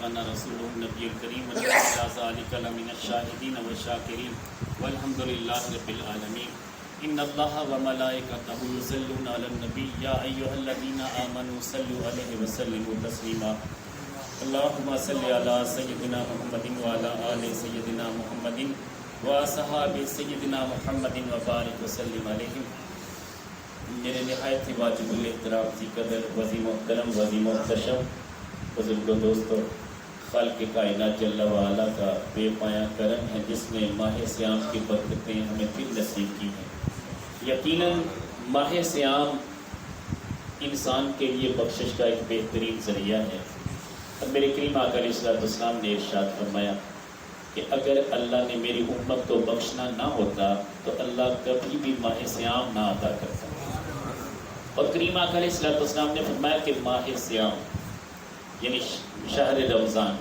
وصدقنا رسوله النبي الكريم ونحن على ذلك لمن الشاهدين والشاكرين والحمد لله رب العالمين. ان الله وملائكته يصلون على النبي يا ايها الذين امنوا صلوا عليه وسلموا تسليما. اللهم صل على سيدنا محمد وعلى آل سيدنا محمد واصحاب سیدنا محمد وبارک وسلم علیہم. میرے نہایت ہی واجب الاحترام ذی قدر وزی محترم وزی محتشم بزرگ و دوستو، خالق کائنات جل وعلا کا بے پایا کرم ہے جس نے ماہ صیام کی برکتیں ہمیں پھر نصیب کی ہیں. یقیناً ماہ صیام انسان کے لیے بخشش کا ایک بہترین ذریعہ ہے. اور میرے کریم آقا علیہ الصلوۃ والسلام نے ارشاد فرمایا کہ اگر اللہ نے میری امت کو بخشنا نہ ہوتا تو اللہ کبھی بھی ماہ صیام نہ عطا کرتا. اور کریم آقا علیہ الصلوۃ والسلام نے فرمایا کہ ماہ صیام یعنی شہر رمضان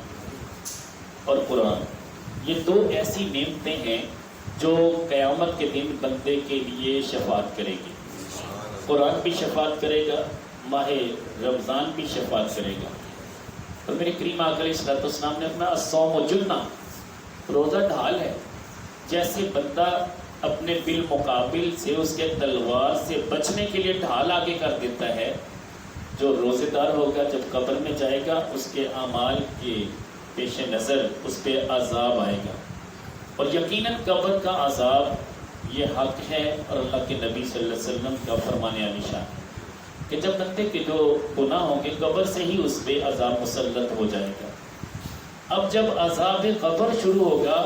اور قرآن، یہ دو ایسی نعمتیں ہیں جو قیامت کے دن بندے کے لیے شفاعت کرے گی. قرآن بھی شفاعت کرے گا، ماہ رمضان بھی شفاعت کرے گا. اور میرے کریم آقا علیہ الصلوۃ والسلام نے فرمایا الصوم جنہ، روزہ ڈھال ہے. جیسے بندہ اپنے بالمقابل سے اس کے تلوار سے بچنے کے لیے ڈھال آگے کر دیتا ہے، جو روزے دار ہوگا جب قبر میں جائے گا اس کے اعمال کے پیش نظر اس پہ عذاب آئے گا. اور یقیناً قبر کا عذاب یہ حق ہے اور اللہ کے نبی صلی اللہ علیہ وسلم کا فرمان عالی شان کہ جب بندے کے جو گناہ ہوں گے قبر سے ہی اس پہ عذاب مسلط ہو جائے گا. اب جب عذاب قبر شروع ہوگا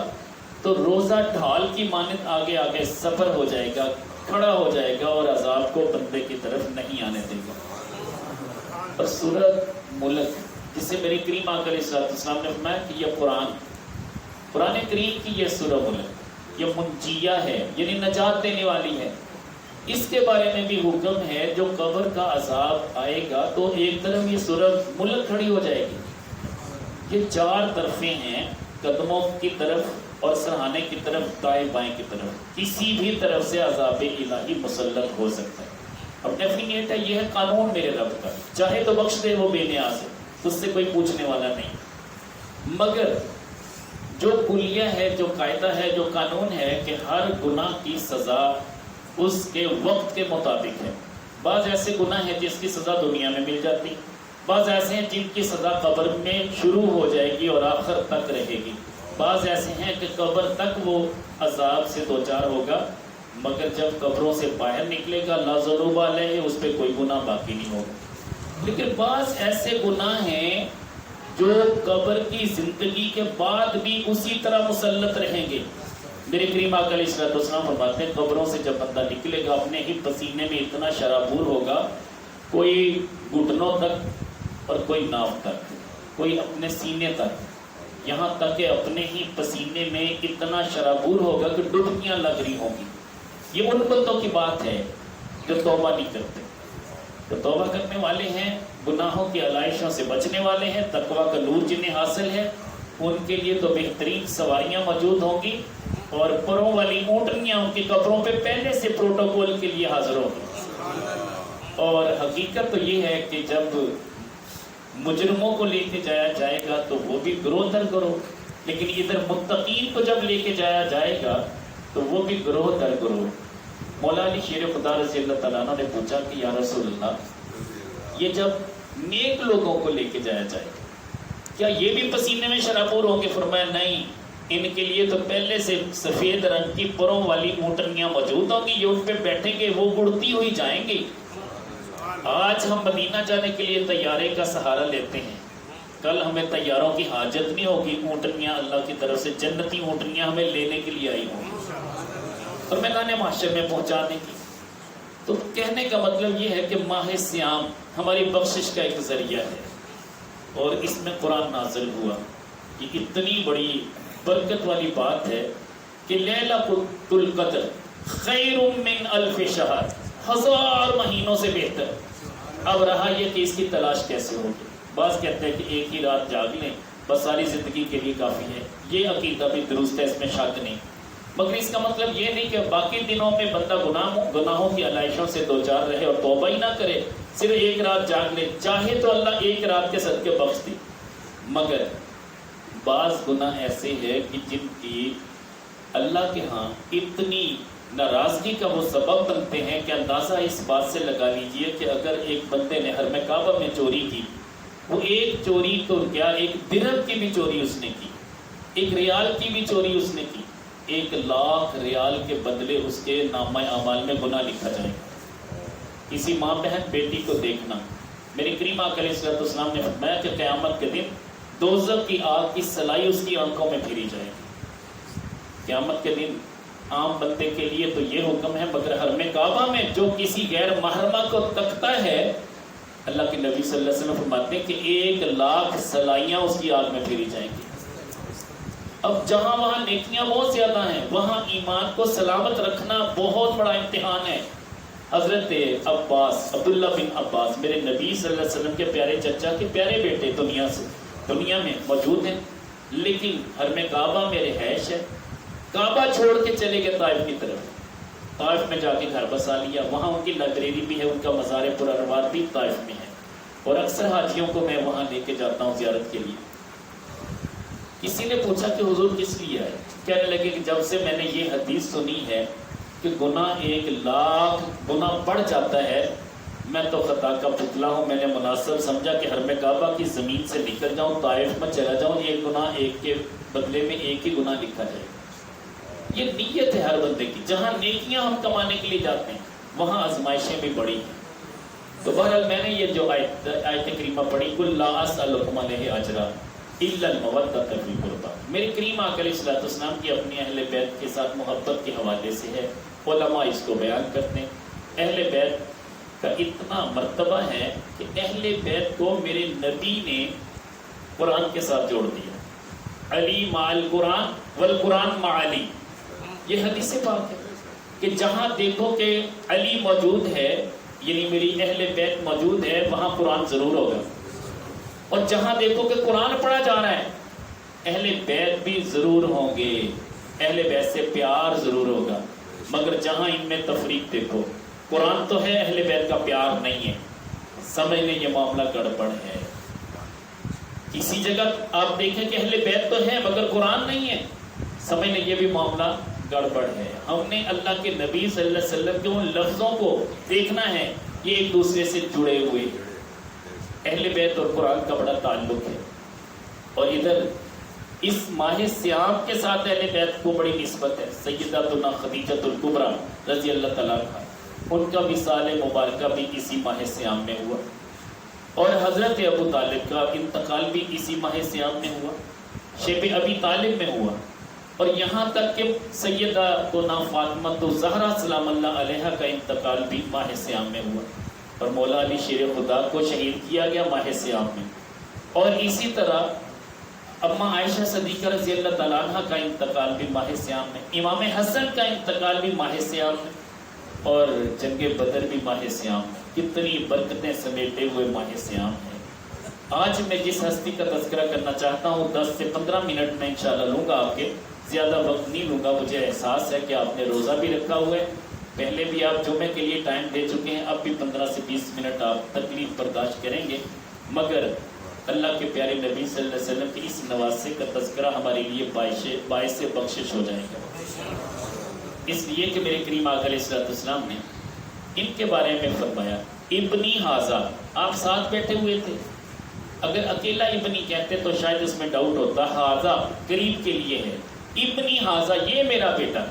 تو روزہ ڈھال کی مانند آگے آگے سفر ہو جائے گا، کھڑا ہو جائے گا اور عذاب کو بندے کی طرف نہیں آنے دے گا. اور سورۃ ملک جسے میرے کریم آقا علیہ السلام نے فرمایا کہ یہ قرآن کریم کی یہ سورہ ملک یہ منجیہ ہے یعنی نجات دینے والی ہے. اس کے بارے میں بھی حکم ہے جو قبر کا عذاب آئے گا تو ایک طرف یہ سورہ ملک کھڑی ہو جائے گی. یہ چار طرفیں ہیں، قدموں کی طرف اور سرہانے کی طرف، دائیں بائیں کی طرف، کسی بھی طرف سے عذاب الہی مسلط ہو سکتا ہے. اب ڈیفینیٹ ہے، یہ ہے قانون میرے رب کا، چاہے تو بخش دے وہ بے نیاز ہے، اس سے کوئی پوچھنے والا نہیں. مگر جو کلیہ ہے، جو قاعدہ ہے، جو قانون ہے کہ ہر گناہ کی سزا اس کے وقت کے مطابق ہے. بعض ایسے گناہ ہیں جس کی سزا دنیا میں مل جاتی، بعض ایسے ہیں جن کی سزا قبر میں شروع ہو جائے گی اور آخر تک رہے گی. بعض ایسے ہیں کہ قبر تک وہ عذاب سے دوچار ہوگا مگر جب قبروں سے باہر نکلے گا لا ذنوب علیہ، اس پہ کوئی گناہ باقی نہیں ہوگا. لیکن بعض ایسے گناہ ہیں جو قبر کی زندگی کے بعد بھی اسی طرح مسلط رہیں گے. میرے کریم آقا علیہ الصلوۃ والسلام فرماتے ہیں قبروں سے جب بندہ نکلے گا اپنے ہی پسینے میں اتنا شرابور ہوگا، کوئی گھٹنوں تک اور کوئی ناف تک، کوئی اپنے سینے تک، یہاں تک کہ اپنے ہی پسینے میں اتنا شرابور ہوگا کہ ڈبکیاں لگ رہی ہوں گی. یہ ان بندوں کی بات ہے جو توبہ نہیں کرتے. جو توبہ کرنے والے ہیں، گناہوں کی علائشوں سے بچنے والے ہیں، تقویٰ کا نور جنہیں حاصل ہے، ان کے لیے تو بہترین سواریاں موجود ہوں گی اور پروں والی اونٹنیاں ان کی قبروں پہ پہلے سے پروٹوکول کے لیے حاضر ہوں گی. اور حقیقت تو یہ ہے کہ جب مجرموں کو لے کے جایا جائے گا تو وہ بھی گروہ در گروہ، لیکن ادھر متقین کو جب لے کے جایا جائے گا تو وہ بھی گروہ در گروہ. مولا علی شیر خدا رضی اللہ تعالیٰ عنہ نے پوچھا کہ یا رسول اللہ، یہ جب نیک لوگوں کو لے کے جایا جائے گا کیا یہ بھی پسینے میں شرابور ہوں گے؟ فرمایا نہیں، ان کے لیے تو پہلے سے سفید رنگ کی پروں والی اونٹنیاں موجود ہوں گی، یہ ان پہ بیٹھیں گے، وہ اڑتی ہوئی جائیں گی. آج ہم مدینہ جانے کے لیے طیارے کا سہارا لیتے ہیں، کل ہمیں طیاروں کی حاجت نہیں ہوگی. اونٹنیاں اللہ کی طرف سے جنتی اونٹنیاں ہمیں لینے کے لیے آئی ہوں گی اور میدان محشر میں پہنچانے کی. تو کہنے کا مطلب یہ ہے کہ ماہ صیام ہماری بخشش کا ایک ذریعہ ہے اور اس میں قرآن نازل ہوا. یہ اتنی بڑی برکت والی بات ہے کہ لیلۃ القدر خیر من الف شہر، 1000 مہینوں سے بہتر. اب رہا یہ کہ اس کی تلاش کیسے ہوگی. بعض کہتے ہیں کہ ایک ہی رات جاگ لیں بس ساری زندگی کے لیے کافی ہے. یہ عقیدہ بھی درست ہے، اس میں شک نہیں. مگر اس کا مطلب یہ نہیں کہ باقی دنوں میں بندہ گناہوں کی علائشوں سے دوچار رہے اور توبہ ہی نہ کرے، صرف ایک رات جاگ لے. چاہے تو اللہ ایک رات کے صدقے بخش دی، مگر بعض گناہ ایسے ہیں کہ جن کی اللہ کے ہاں اتنی ناراضگی کا وہ سبب بنتے ہیں کہ اندازہ اس بات سے لگا لیجئے کہ اگر ایک بندے نے حرم کعبہ میں چوری کی، وہ ایک چوری تو کیا، ایک درہم کی بھی چوری اس نے کی، ایک ریال کی بھی چوری اس نے کی، 1,00,000 ریال کے بدلے اس کے نامہ اعمال میں گناہ لکھا جائے گا۔ کسی ماں بہن بیٹی کو دیکھنا، میرے کریم آقا علیہ السلام نے فرمایا کہ قیامت کے دن دوزخ کی آگ کی سلائی اس کی آنکھوں میں پھیری جائے گی۔ قیامت کے دن عام بندے کے لیے تو یہ حکم ہے، مگر حرم کعبہ میں جو کسی غیر محرمہ کو تکتا ہے، اللہ کے نبی صلی اللہ علیہ وسلم فرماتے ہیں کہ 1,00,000 سلائیاں اس کی آگ میں پھیری جائیں گی۔ اب جہاں وہاں نیکیاں بہت زیادہ ہیں، وہاں ایمان کو سلامت رکھنا بہت بڑا امتحان ہے۔ حضرت عباس، عبداللہ بن عباس، میرے نبی صلی اللہ علیہ وسلم کے پیارے چچا کے پیارے بیٹے، دنیا میں موجود ہیں، لیکن حرم کعبہ میں رہائش ہے۔ کعبہ چھوڑ کے چلے گئے طائف کی طرف، طائف میں جا کے گھر بسا لیا، وہاں ان کی لائبریری بھی ہے، ان کا مزار پرانوار بھی طائف میں ہے، اور اکثر حاجیوں کو میں وہاں لے کے جاتا ہوں زیارت کے لیے۔ کسی نے پوچھا کہ حضور کس لیے آئے؟ کہنے لگے کہ جب سے میں نے یہ حدیث سنی ہے کہ گناہ 1,00,000 گناہ بڑھ جاتا ہے، میں تو خطا کا پتلا ہوں، میں نے مناسب سمجھا کہ حرم کعبہ کی زمین سے نکل جاؤں، طائف میں چلا جاؤں، ایک گناہ ایک کے بدلے میں ایک ہی گناہ لکھا جائے گا۔ یہ نیت ہے ہر بندے کی، جہاں نیکیاں ہم کمانے کے لیے جاتے ہیں وہاں آزمائشیں بھی بڑی ہیں۔ تو بہرحال میں نے یہ جو آیت کریمہ پڑھی، قُل لَا أَسْأَلُكُمْ عَلَيْهِ أَجْرًا إِلَّا الْمَوَدَّةَ فِي الْقُرْبَى۔ میرے کریم آقا علیہ السلام کی اپنی اہل بیت کے ساتھ محبت کے حوالے سے ہے، علماء اس کو بیان کرتے ہیں۔ اہل بیت کا اتنا مرتبہ ہے کہ اہل بیت کو میرے نبی نے قرآن کے ساتھ جوڑ دیا، علی مع القرآن والقرآن مع علی۔ یہ حدیث پاک ہے کہ جہاں دیکھو کہ علی موجود ہے، یعنی میری اہل بیت موجود ہے، وہاں قرآن ضرور ہوگا، اور جہاں دیکھو کہ قرآن پڑھا جا رہا ہے، اہل بیت بھی ضرور ہوں گے، اہل بیت سے پیار ضرور ہوگا۔ مگر جہاں ان میں تفریق دیکھو، قرآن تو ہے، اہل بیت کا پیار نہیں ہے، سمجھ لیں یہ معاملہ گڑبڑ ہے۔ کسی جگہ آپ دیکھیں کہ اہل بیت تو ہے مگر قرآن نہیں ہے، سمجھ لیں یہ بھی معاملہ گڑبڑ ہے۔ ہم نے اللہ کے نبی صلی اللہ علیہ وسلم کے ان لفظوں کو دیکھنا ہے، یہ ایک دوسرے سے جڑے ہوئے۔ اہل بیت اور قرآن کا بڑا تعلق ہے، اور ادھر اس ماہ سیام کے ساتھ اہل بیت کو بڑی نسبت ہے۔ سیدتنا خدیجۃ الکبریٰ رضی اللہ تعالیٰ عنہا، ان کا وصال مبارکہ بھی اسی ماہ سیام میں ہوا، اور حضرت ابو طالب کا انتقال بھی اسی ماہ سیام میں ہوا، شیب ابی طالب میں ہوا، اور یہاں تک کہ سیدتنا فاطمہ الزہرا سلام اللہ علیہا کا انتقال بھی ماہ سیام میں ہوا، اور مولا علی شیر خدا کو شہید کیا گیا ماہ سیام میں، اور اسی طرح اما عائشہ صدیقہ رضی اللہ تعالیٰ عنہ کا انتقال بھی ماہ سیام میں، امام حسن کا انتقال بھی ماہ سیام میں، اور جنگ بدر بھی ماہ سیام میں۔ کتنی برکتیں سمیٹے ہوئے ماہ سیام ہے۔ آج میں جس ہستی کا تذکرہ کرنا چاہتا ہوں 10 سے 15 منٹ میں انشاءاللہ لوں گا، آپ کے زیادہ وقت نہیں لوں گا۔ مجھے احساس ہے کہ آپ نے روزہ بھی رکھا ہوا ہے، پہلے بھی آپ جمعے کے لیے ٹائم دے چکے ہیں، اب بھی 15 سے 20 منٹ آپ تکلیف برداشت کریں گے، مگر اللہ کے پیارے نبی صلی اللہ علیہ وسلم کی اس نواسے کا تذکرہ ہمارے لیے باعث بخشش ہو جائے گا، اس لیے کہ میرے کریم آقا علیہ السلام نے ان کے بارے میں فرمایا ابنی حاضہ۔ آپ ساتھ بیٹھے ہوئے تھے، اگر اکیلا ابنی کہتے تو شاید اس میں ڈاؤٹ ہوتا، حاضہ قریب کے لیے ہے، ابنی حاضہ یہ میرا بیٹا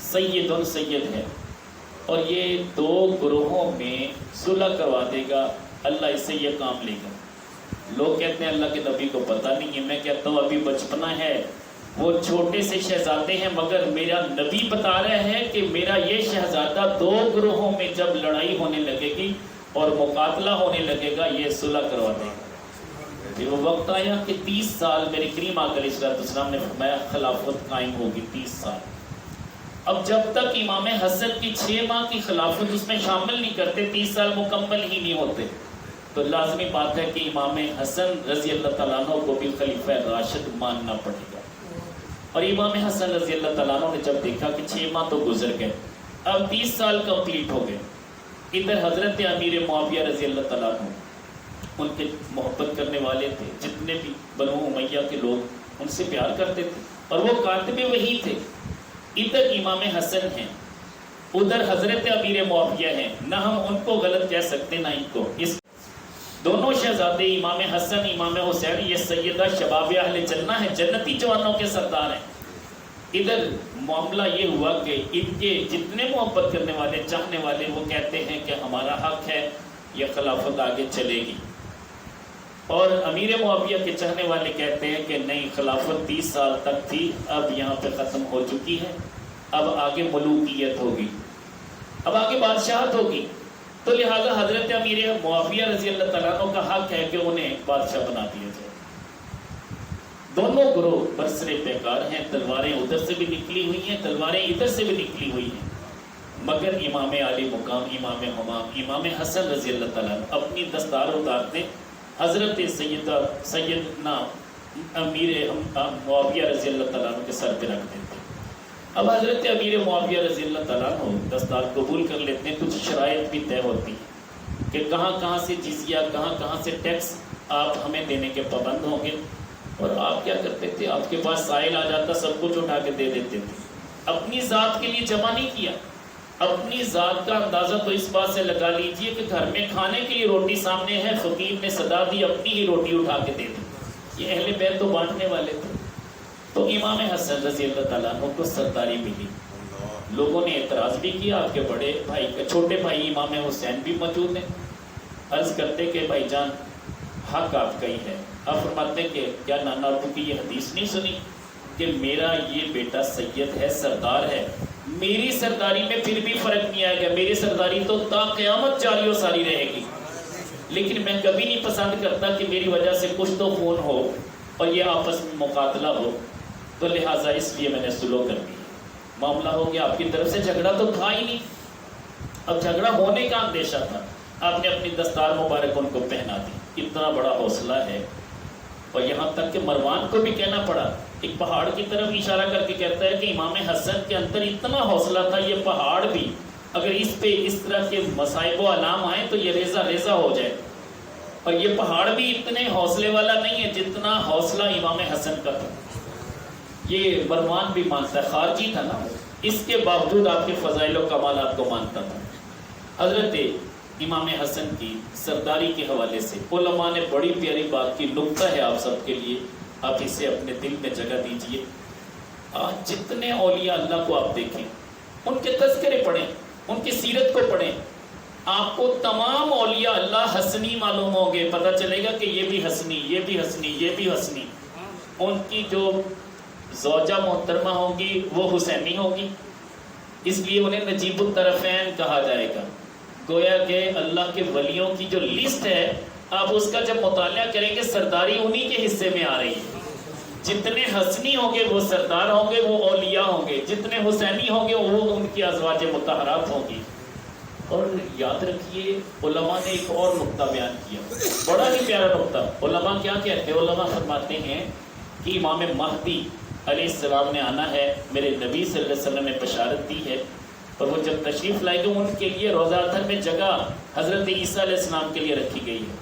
سید ہے، اور یہ 2 گروہوں میں صلح کروا دے گا، اللہ اس سے یہ کام لے گا۔ لوگ کہتے ہیں اللہ کے نبی کو پتہ نہیں ہے، میں کہتا ہوں ابھی بچپنا ہے، وہ چھوٹے سے شہزادے ہیں، مگر میرا نبی بتا رہا ہے کہ میرا یہ شہزادہ 2 گروہوں میں جب لڑائی ہونے لگے گی اور مقاتلہ ہونے لگے گا، یہ صلح کروا دے گا۔ پھر وہ وقت آیا کہ 30 سال میرے کریم آقا علیہ السلام نے فرمایا خلافت قائم ہوگی 30 سال۔ اب جب تک امام حسن کی 6 ماہ کی خلافت اس میں شامل نہیں کرتے، 30 سال مکمل ہی نہیں ہوتے، تو لازمی بات ہے کہ امام حسن رضی اللہ تعالیٰ عنہ کو بھی خلیفہ راشد ماننا پڑے گا۔ اور امام حسن رضی اللہ تعالیٰ عنہ نے جب دیکھا کہ 6 ماہ تو گزر گئے، اب 30 سال کمپلیٹ ہو گئے، ادھر حضرت امیر معاویہ رضی اللہ تعالیٰ عنہ ان کے محبت کرنے والے تھے، جتنے بھی بنو امیہ کے لوگ ان سے پیار کرتے تھے، اور وہ کاتب وحی تھے. ادھر امام حسن ہیں، ادھر حضرت امیر معاویہ ہیں، نہ ہم ان کو غلط کہہ سکتے نہ ان کو. اس دونوں شہزادے امام حسن امام حسین یہ سیدہ شباب اہل جنہ ہیں، جنتی جوانوں کے سردار ہیں. ادھر معاملہ یہ ہوا کہ ان کے جتنے محبت کرنے والے چاہنے والے وہ کہتے ہیں کہ ہمارا حق ہے، یہ خلافت آگے چلے گی، اور امیر معاویہ کے چاہنے والے کہتے ہیں کہ نہیں، خلافت 30 سال تک تھی، اب یہاں پہ ختم ہو چکی ہے، اب آگے ملوکیت ہوگی، اب آگے بادشاہت ہوگی. تو لہذا حضرت امیر معاویہ رضی اللہ تعالیٰ عنہ کا حق ہے کہ انہیں بادشاہ بنا دیا جائے. دونوں گروہ برسر پیکار ہیں، تلواریں ادھر سے بھی نکلی ہوئی ہیں، تلواریں ادھر سے بھی نکلی ہوئی ہیں، مگر امام عالی مقام امام حمام امام حسن رضی اللہ تعالیٰ عنہ اپنی دستار اتارتے حضرت سیدنا امیر معاویہ رضی اللہ تعالیٰ عنہ کے سر پہ رکھ دیتے. اب حضرت امیر معاویہ رضی اللہ تعالیٰ عنہ دستار قبول کر لیتے ہیں. کچھ شرائط بھی طے ہوتی ہیں کہ کہاں کہاں سے جزیہ، کہاں کہاں سے ٹیکس آپ ہمیں دینے کے پابند ہوں گے. اور آپ کیا کرتے تھے؟ آپ کے پاس سائل آ جاتا، سب کچھ اٹھا کے دے دیتے تھے. اپنی ذات کے لیے جمع نہیں کیا. اپنی ذات کا اندازہ تو اس بات سے لگا لیجئے کہ گھر میں کھانے کے لیے روٹی سامنے ہے، فقیر نے صدا دی، اپنی ہی روٹی اٹھا کے دے دی. یہ اہل بیت تو بانٹنے والے تھے. تو امام حسن رضی اللہ تعالیٰ عنہ کو سرداری ملی. لوگوں نے اعتراض بھی کیا. آپ کے بڑے بھائی، چھوٹے بھائی امام حسین بھی موجود ہیں. عرض کرتے کہ بھائی جان، حق آپ کا ہی ہے. آپ فرماتے کہ کیا نانا ابو کی یہ حدیث نہیں سنی کہ میرا یہ بیٹا سید ہے، سردار ہے، میری سرداری میں پھر بھی فرق نہیں آئے گا، میری سرداری تو تا قیامت جاری و ساری رہے گی. لیکن میں کبھی نہیں پسند کرتا کہ میری وجہ سے کچھ تو خون ہو اور یہ آپس میں مقاتلہ ہو. تو لہٰذا اس لیے میں نے سلو کر دی. معاملہ ہو گیا. آپ کی طرف سے جھگڑا تو تھا ہی نہیں، اب جھگڑا ہونے کا اندیشہ تھا. آپ نے اپنی دستار مبارک ان کو پہنا دی. اتنا بڑا حوصلہ ہے. اور یہاں تک کہ مروان کو بھی کہنا پڑا، ایک پہاڑ کی طرف اشارہ کر کے کہتا ہے کہ امام حسن کے اندر اتنا حوصلہ تھا، یہ پہاڑ بھی اگر اس پہ اس طرح کے مصائب و علام آئیں تو یہ ریزہ ریزہ ہو جائے. اور یہ پہاڑ بھی اتنے حوصلے والا نہیں ہے جتنا حوصلہ امام حسن کا تھا. یہ مروان بھی مانتا ہے، خارجی تھا نا، اس کے باوجود آپ کے فضائل و کمالات کو مانتا تھا. حضرت امام حسن کی سرداری کے حوالے سے علماء نے بڑی پیاری بات کی. نکتہ ہے آپ سب کے لیے، آپ اسے اپنے دل میں جگہ دیجئے. آج جتنے اولیاء اللہ کو آپ دیکھیں، ان کے تذکرے پڑھیں، ان کی سیرت کو پڑھیں، آپ کو تمام اولیاء اللہ حسنی معلوم ہوں گے. پتہ چلے گا کہ یہ بھی حسنی، یہ بھی حسنی، یہ بھی حسنی. ان کی جو زوجہ محترمہ ہوگی وہ حسینی ہوگی، اس لیے انہیں نجیب الطرفین کہا جائے گا. گویا کہ اللہ کے ولیوں کی جو لسٹ ہے، آپ اس کا جب مطالعہ کریں گے سرداری انہی کے حصے میں آ رہی ہے. جتنے حسنی ہوں گے وہ سردار ہوں گے، وہ اولیاء ہوں گے. جتنے حسینی ہوں گے وہ ان کی ازواج مطہرات ہوں گی. اور یاد رکھیے، علماء نے ایک اور نقطہ بیان کیا، بڑا ہی پیارا نقطہ. علماء کیا کہتے ہیں؟ علماء فرماتے ہیں کہ امام مہدی علیہ السلام نے آنا ہے. میرے نبی صلی اللہ علیہ وسلم نے بشارت دی ہے. اور وہ جب تشریف لائے گے ان کے لیے روضہ اطہر میں جگہ حضرت عیسیٰ علیہ السلام کے لیے رکھی گئی ہے.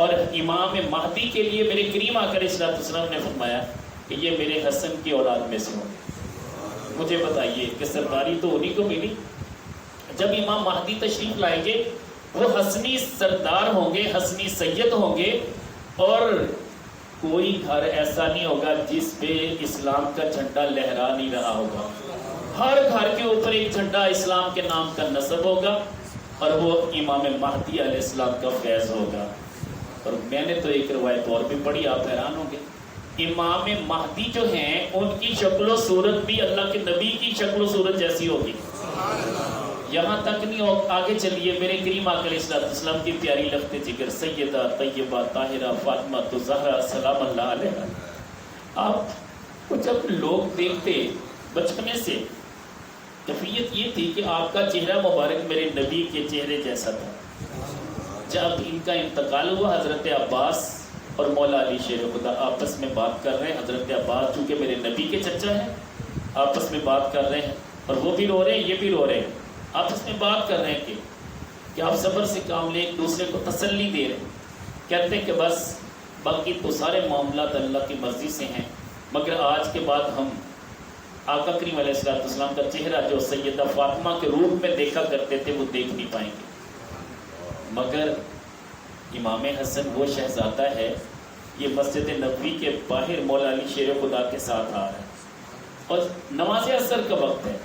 اور امام مہدی کے لیے میرے کریم آقا علیہ السلام نے فرمایا کہ یہ میرے حسن کی اولاد میں سے ہوں. مجھے بتائیے کہ سرداری تو انہی کو ملی. جب امام مہدی تشریف لائیں گے وہ حسنی سردار ہوں گے، حسنی سید ہوں گے. اور کوئی گھر ایسا نہیں ہوگا جس پہ اسلام کا جھنڈا لہرا نہیں رہا ہوگا. ہر گھر کے اوپر ایک جھنڈا اسلام کے نام کا نصب ہوگا، اور وہ امام مہدی علیہ السلام کا فیض ہوگا. اور میں نے تو ایک روایت اور بھی پڑھی، آپ حیران ہوں گے. امام مہدی جو ہیں ان کی شکل و صورت بھی اللہ کے نبی کی شکل و صورت جیسی ہوگی. یہاں تک نہیں ہو، آگے چلیے. میرے کریم آقا علیہ السلام کی پیاری لخت جگر سیدہ طیبہ طاہرہ فاطمہ زہرا سلام اللہ علیہ. آپ کو جب لوگ دیکھتے بچپنے سے، کیفیت یہ تھی کہ آپ کا چہرہ مبارک میرے نبی کے چہرے جیسا تھا. جب ان کا انتقال ہوا، حضرت عباس اور مولا علی شیر خدا آپس میں بات کر رہے ہیں. حضرت عباس چونکہ میرے نبی کے چچا ہیں، آپس میں بات کر رہے ہیں، اور وہ بھی رو رہے ہیں، یہ بھی رو رہے ہیں. آپس میں بات کر رہے ہیں کہ آپ صبر سے کام لیں، ایک دوسرے کو تسلی دے رہے ہیں. کہتے ہیں کہ بس باقی تو سارے معاملات اللہ کی مرضی سے ہیں، مگر آج کے بعد ہم آقا کریم علیہ السلام کا چہرہ جو سیدہ فاطمہ کے روپ میں دیکھا کرتے تھے وہ دیکھ نہیں پائیں گے۔ مگر امام حسن وہ شہزادہ ہے، یہ مسجد نبوی کے باہر مولا علی شیر خدا کے ساتھ آ رہا ہے، اور نماز عصر کا وقت ہے۔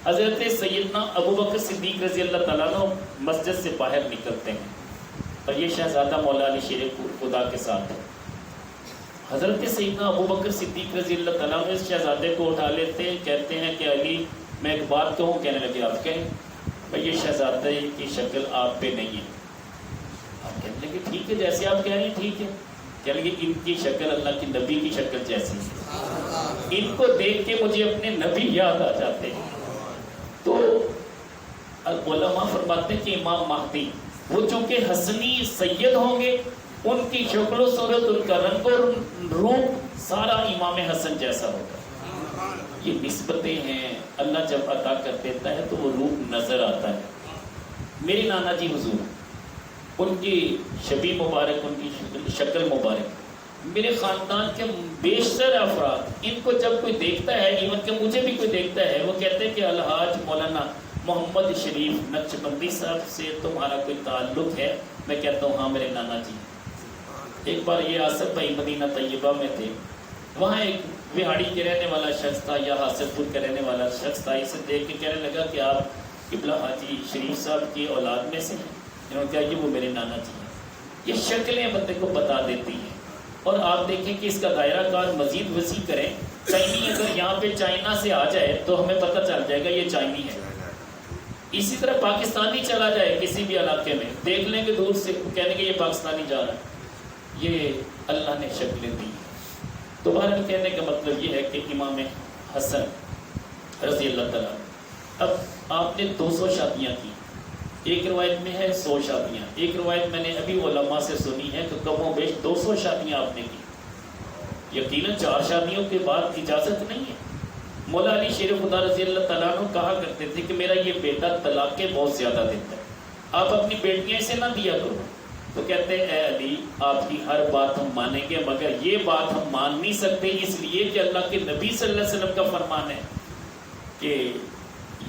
حضرت سیدنا ابو بکر صدیق رضی اللہ تعالیٰ عنہ مسجد سے باہر نکلتے ہیں، اور یہ شہزادہ مولا علی شیر خدا کے ساتھ ہے۔ حضرت سیدنا ابو بکر صدیق رضی اللہ تعالیٰ عنہ اس شہزادے کو اٹھا لیتے ہیں، کہتے ہیں کہ علی میں ایک بات کہوں؟ کہنے لگے آپ کہیں۔ بھئی یہ شہزادے کی شکل آپ پہ نہیں ہے۔ آپ کہنے لگے ٹھیک ہے، جیسے آپ کہہ رہے ہیں ٹھیک ہے۔ کہنے لگے ان کی شکل اللہ کی نبی کی شکل جیسی ہے، ان کو دیکھ کے مجھے اپنے نبی یاد آ جاتے ہیں۔ تو علماء فرماتے ہیں کہ امام مہدی وہ چونکہ حسنی سید ہوں گے، ان کی شکل و صورت، ان کا رنگ اور روپ سارا امام حسن جیسا ہوگا۔ یہ نسبتیں ہیں، اللہ جب عطا کر دیتا ہے تو وہ روپ نظر آتا ہے۔ میرے نانا جی حضور، ان کی شبیہ مبارک، ان کی شکل مبارک، میرے خاندان کے بیشتر افراد ان کو جب کوئی دیکھتا ہے، ایون کہ مجھے بھی کوئی دیکھتا ہے، وہ کہتے ہیں کہ الحاج مولانا محمد شریف نقشبندی صاحب سے تمہارا کوئی تعلق ہے؟ میں کہتا ہوں ہاں میرے نانا جی۔ ایک بار یہ آصف بھائی مدینہ طیبہ میں تھے، وہاں ایک وہاڑی کے رہنے والا شخص تھا یا حاصل پور کے رہنے والا شخص تھا، اسے دیکھ کے کہنے لگا کہ آپ قبلہ حاجی شریف صاحب کی اولاد میں سے ہیں؟ انہوں نے کہا یہ وہ میرے نانا جی ہیں۔ یہ شکلیں بندے کو بتا دیتی ہیں، اور آپ دیکھیں کہ اس کا دائرہ کار مزید وسیع کریں، چائنی اگر یہاں پہ چائنا سے آ جائے تو ہمیں پتہ چل جائے گا یہ چائنی ہے۔ اسی طرح پاکستانی چلا جائے کسی بھی علاقے میں، دیکھ لیں گے دور سے، کہنے کہ یہ پاکستانی جا رہا ہے، یہ اللہ نے شکلیں دی۔ تو بہرحال کہنے کا مطلب یہ ہے کہ امام حسن رضی اللہ تعالیٰ، اب آپ نے 200 شادیاں کی، ایک روایت میں ہے 100 شادیاں، ایک روایت میں نے ابھی علماء سے سنی ہے کہ کم و بیش 200 شادیاں آپ نے کی۔ یقیناً 4 شادیوں کے بعد اجازت نہیں ہے۔ مولا علی شیر خدا رضی اللہ تعالیٰ عنہ کہا کرتے تھے کہ میرا یہ بیٹا طلاقیں بہت زیادہ دیتا ہے، آپ اپنی بیٹیاں اسے نہ دیا کرو۔ تو کہتے ہیں اے علی آپ کی ہر بات ہم مانیں گے، مگر یہ بات ہم مان نہیں سکتے، اس لیے کہ اللہ کے نبی صلی اللہ علیہ وسلم کا فرمان ہے کہ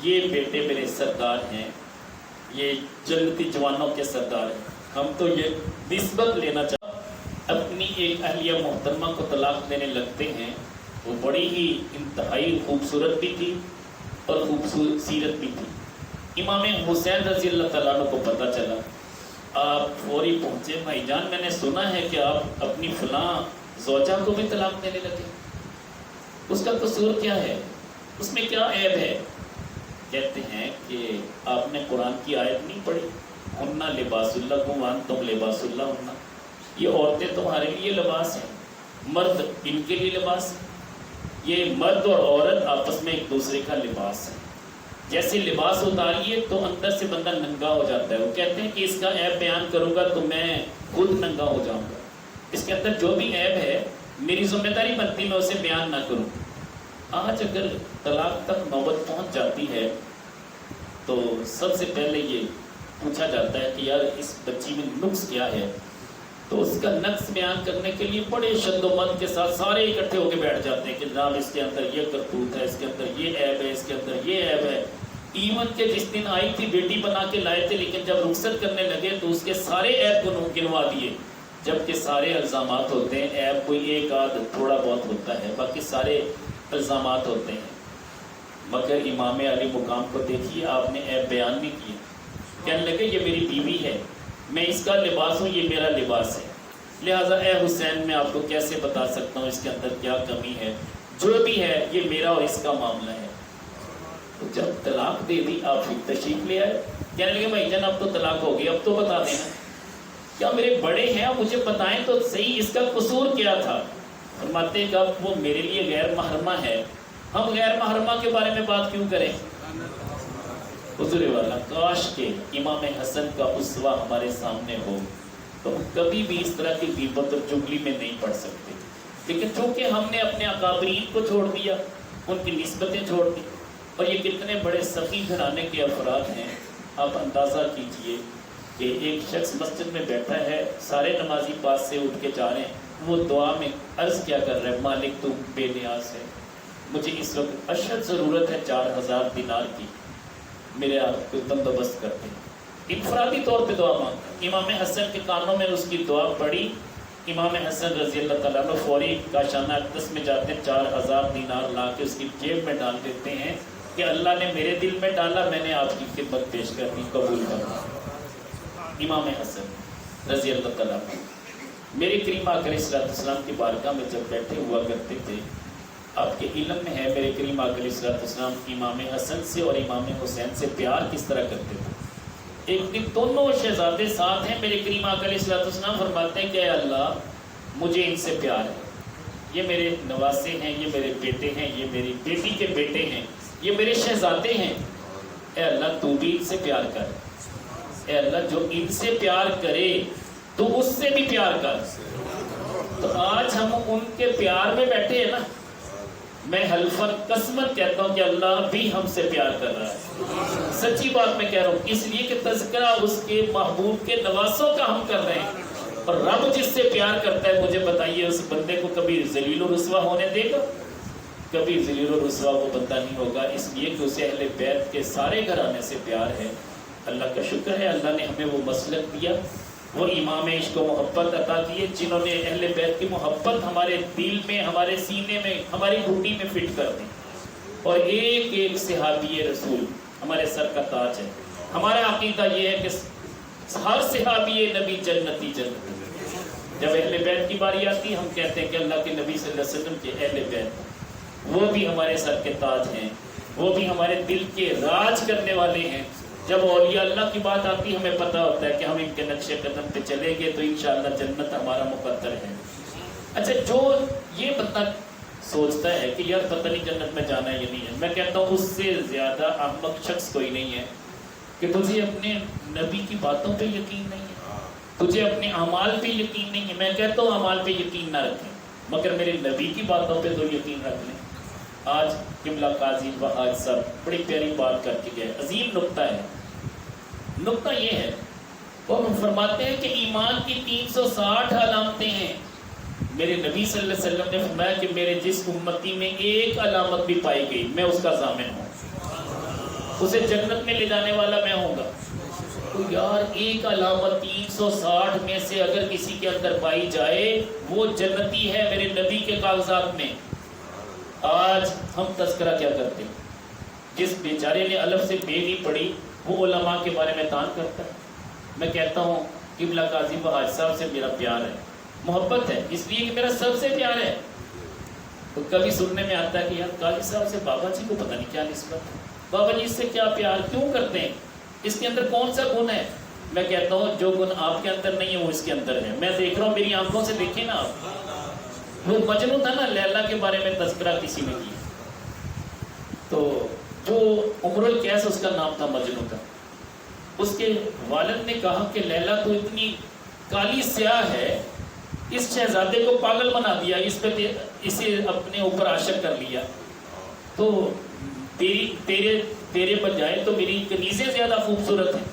یہ بیٹے میرے سردار ہیں، یہ جنتی جوانوں کے سردار ہیں۔ ہم تو یہ نسبت لینا چاہتے، اپنی ایک اہلیہ محترمہ کو طلاق دینے لگتے ہیں، وہ بڑی ہی انتہائی خوبصورت بھی تھی اور خوبصورت سیرت بھی تھی۔ امام حسین رضی اللہ تعالیٰ عنہ کو پتہ چلا، آپ فوری پہنچے، بھائی جان میں نے سنا ہے کہ آپ اپنی فلاں زوجہ کو بھی طلاق دینے لگے، اس کا قصور کیا ہے، اس میں کیا عیب ہے؟ کہتے ہیں کہ آپ نے قرآن کی آیت نہیں پڑھی، ہنہ لباس لکم وانتم لباس لہن، یہ عورتیں تمہارے لیے لباس ہیں، مرد ان کے لیے لباس ہے۔ یہ مرد اور عورت آپس میں ایک دوسرے کا لباس ہے، جیسے لباس اتاریے تو اندر سے بندہ ننگا ہو جاتا ہے۔ وہ کہتے ہیں کہ اس کا عیب بیان کروں گا تو میں خود ننگا ہو جاؤں گا، اس کے اندر جو بھی عیب ہے میری ذمہ داری بنتی میں اسے بیان نہ کروں۔ آج اگر طلاق تک نوبت پہنچ جاتی ہے تو سب سے پہلے یہ پوچھا جاتا ہے کہ یار اس بچی میں نقص کیا ہے، تو اس کا نقص بیان کرنے کے لیے بڑے شد و مد کے ساتھ سارے اکٹھے ہو کے بیٹھ جاتے ہیں کہ جناب اس کے اندر یہ کرتوت ہے، اس کے اندر یہ عیب ہے، اس کے اندر یہ عیب ہے۔ ایون کہ جس دن آئی تھی بیٹی بنا کے لائے تھے، لیکن جب رخصت کرنے لگے تو اس کے سارے عیب کو گنوا دیے، جبکہ سارے الزامات ہوتے ہیں، عیب کوئی ایک آدھ تھوڑا بہت ہوتا ہے، باقی سارے الزامات ہوتے ہیں۔ مگر امام علی مقام کو دیکھیے، آپ نے عیب بیان نہیں کیا، کہنے لگے یہ میری بیوی ہے، میں اس کا لباس ہوں، یہ میرا لباس ہے، لہٰذا اے حسین میں آپ کو کیسے بتا سکتا ہوں اس کے اندر کیا کمی ہے، جو بھی ہے یہ میرا اور اس کا معاملہ ہے۔ تو جب طلاق دے دی آپ پھر تشریف لے آئے، کہنے لگے بھائی جان اب تو طلاق ہو گئی، اب تو بتا دینا، کیا میرے بڑے ہیں آپ مجھے بتائیں تو صحیح اس کا قصور کیا تھا۔ فرماتے ہیں کہ اب وہ میرے لیے غیر محرمہ ہے، ہم غیر محرمہ کے بارے میں بات کیوں کریں؟ حضور والا کاش کے امام حسن کا اسوہ ہمارے سامنے ہو تو ہم کبھی بھی اس طرح کی غیبت اور چغلی میں نہیں پڑ سکتے، لیکن چونکہ ہم نے اپنے اکابرین کو چھوڑ دیا، ان کی نسبتیں چھوڑ دی، اور یہ کتنے بڑے سخی گھرانے کے افراد ہیں۔ آپ اندازہ کیجئے کہ ایک شخص مسجد میں بیٹھا ہے، سارے نمازی پاس سے اٹھ کے جا رہے ہیں، وہ دعا میں عرض کیا کر رہا ہے، مالک تو بے نیاز ہے، مجھے اس وقت اشد ضرورت ہے 4000 دینار کی، میرے آپ کو بندوبست کرتے ہیں۔ انفرادی طور پہ دعا مانگتا۔ امام حسن کے کانوں میں اس کی دعا پڑی، امام حسن رضی اللہ تعالیٰ عنہ فوری کاشانہ اقدس میں جاتے ہیں، 4000 دینار لا کے اس کی جیب میں ڈال دیتے ہیں کہ اللہ نے میرے دل میں ڈالا، میں نے آپ کی خدمت پیش کر دی، قبول کرنا۔ امام حسن رضی اللہ تعالیٰ عنہ میرے کریم آقا علیہ السلام کی بارگاہ میں جب بیٹھے ہوا کرتے تھے، آپ کے علم میں ہے میرے کریم آقا علیہ السلام امام حسن سے اور امام حسین سے پیار کس طرح کرتے تھے۔ ایک دن دونوں شہزادے ساتھ ہیں، میرے کریم آقا علیہ السلام فرماتے ہیں کہ اے اللہ مجھے ان سے پیار ہے، یہ میرے نواسے ہیں، یہ میرے بیٹے ہیں، یہ میری بیٹی کے بیٹے ہیں، یہ میرے شہزادے ہیں، اے اللہ تو بھی ان سے پیار کر، اے اللہ جو ان سے پیار کرے تو اس سے بھی پیار کر۔ تو آج ہم ان کے پیار میں بیٹھے ہیں نا، میں حلفاً قسمت کہتا ہوں کہ اللہ بھی ہم سے پیار کر رہا ہے، سچی بات میں کہہ رہا ہوں، اس لیے کہ تذکرہ اس کے محبوب کے نواسوں کا ہم کر رہے ہیں، اور رب جس سے پیار کرتا ہے مجھے بتائیے اس بندے کو کبھی ذلیل و رسوا ہونے دے گا؟ کبھی ذلیل و رسوا وہ بندہ نہیں ہوگا، اس لیے کہ اسے اہل بیت کے سارے گھرانے سے پیار ہے۔ اللہ کا شکر ہے اللہ نے ہمیں وہ مسلک دیا، وہ امام عشق و محبت عطا کیے، جنہوں نے اہل بیت کی محبت ہمارے دل میں، ہمارے سینے میں، ہماری گھٹی میں فٹ کر دی، اور ایک ایک صحابی رسول ہمارے سر کا تاج ہے۔ ہمارا عقیدہ یہ ہے کہ ہر صحابی نبی جنتی جنتی۔ جب اہل بیت کی باری آتی ہم کہتے ہیں کہ اللہ کے نبی صلی اللہ علیہ وسلم کے اہل بیت وہ بھی ہمارے سر کے تاج ہیں، وہ بھی ہمارے دل کے راج کرنے والے ہیں۔ جب اولیاء اللہ کی بات آتی ہمیں پتہ ہوتا ہے کہ ہم ان کے نقش قدم پہ چلیں گے تو انشاءاللہ جنت ہمارا مقدر ہے۔ اچھا، جو یہ بندہ سوچتا ہے کہ یار پتہ نہیں جنت میں جانا ہے یا نہیں ہے، میں کہتا ہوں اس سے زیادہ احمق شخص کوئی نہیں ہے کہ تجھے اپنے نبی کی باتوں پہ یقین نہیں ہے، تجھے اپنے اعمال پہ یقین نہیں ہے۔ میں کہتا ہوں اعمال پہ یقین نہ رکھیں، مگر میرے نبی کی باتوں پہ تو یقین رکھ لیں۔ آج قبلہ قاضی وحاج صاحب بڑی پیاری بات کر کے گئے، عظیم نقطہ ہے۔ نقطہ یہ ہے، وہ فرماتے ہیں کہ ایمان کی 360 علامتیں ہیں۔ میرے نبی صلی اللہ علیہ وسلم نے فرمایا کہ میرے جس امتی میں ایک علامت بھی پائی گئی میں اس کا ضامن ہوں، اسے جنت میں لے جانے والا میں ہوں گا۔ تو یار ایک علامت 360 میں سے اگر کسی کے اندر پائی جائے وہ جنتی ہے میرے نبی کے کاغذات میں۔ آج ہم تذکرہ کیا کرتے ہیں؟ جس بیچارے نے الف سے بے نہیں پڑھی وہ علماء کے بارے میں تان کرتا ہے۔ میں کہتا ہوں قبلہ قاضی وحاج صاحب سے میرا پیار ہے، محبت ہے، اس لیے کہ میرا سب سے پیار ہے۔ تو کبھی سننے میں آتا ہے کہ یار قاضی صاحب سے بابا جی کو پتہ نہیں کیا نسبت ہے، بابا جی اس سے کیا پیار کیوں کرتے ہیں، اس کے اندر کون سا گن ہے؟ میں کہتا ہوں جو گن آپ کے اندر نہیں ہے وہ اس کے اندر ہے۔ میں دیکھ رہا ہوں، میری آنکھوں سے دیکھیں نا آپ، وہ مجنون تھا نا، لیلا کے بارے میں تذکرہ کسی نے کیا تو جو عمر القیس اس کا نام تھا مجنون کا، اس کے والد نے کہا کہ لیلا تو اتنی کالی سیاہ ہے، اس شہزادے کو پاگل بنا دیا، اسے اپنے اوپر عاشق کر لیا، تو تیرے بجائے تو میری کنیزیں زیادہ خوبصورت ہیں۔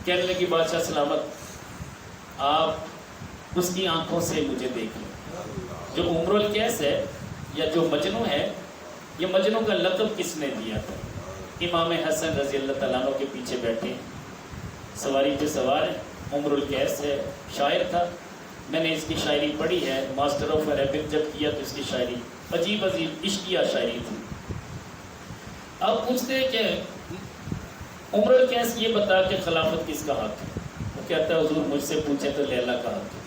کہنے لگی بادشاہ سلامت آپ اس کی آنکھوں سے مجھے دیکھ لیں۔ جو عمر القیس ہے یا جو مجنوں ہے، یہ مجنوں کا لقب کس نے دیا تھا؟ امام حسن رضی اللہ تعالیٰ عنہ کے پیچھے بیٹھے سواری پہ سوار ہے، عمر القیس ہے، شاعر تھا، میں نے اس کی شاعری پڑھی ہے، ماسٹر آف عربک جب کیا تو اس کی شاعری عجیب عجیب عشقیہ شاعری تھی۔ اب پوچھتے ہیں کہ عمر القیس یہ بتا کہ خلافت کس کا حق ہے؟ وہ کہتا ہے حضور مجھ سے پوچھے تو لیلا کا حق ہے۔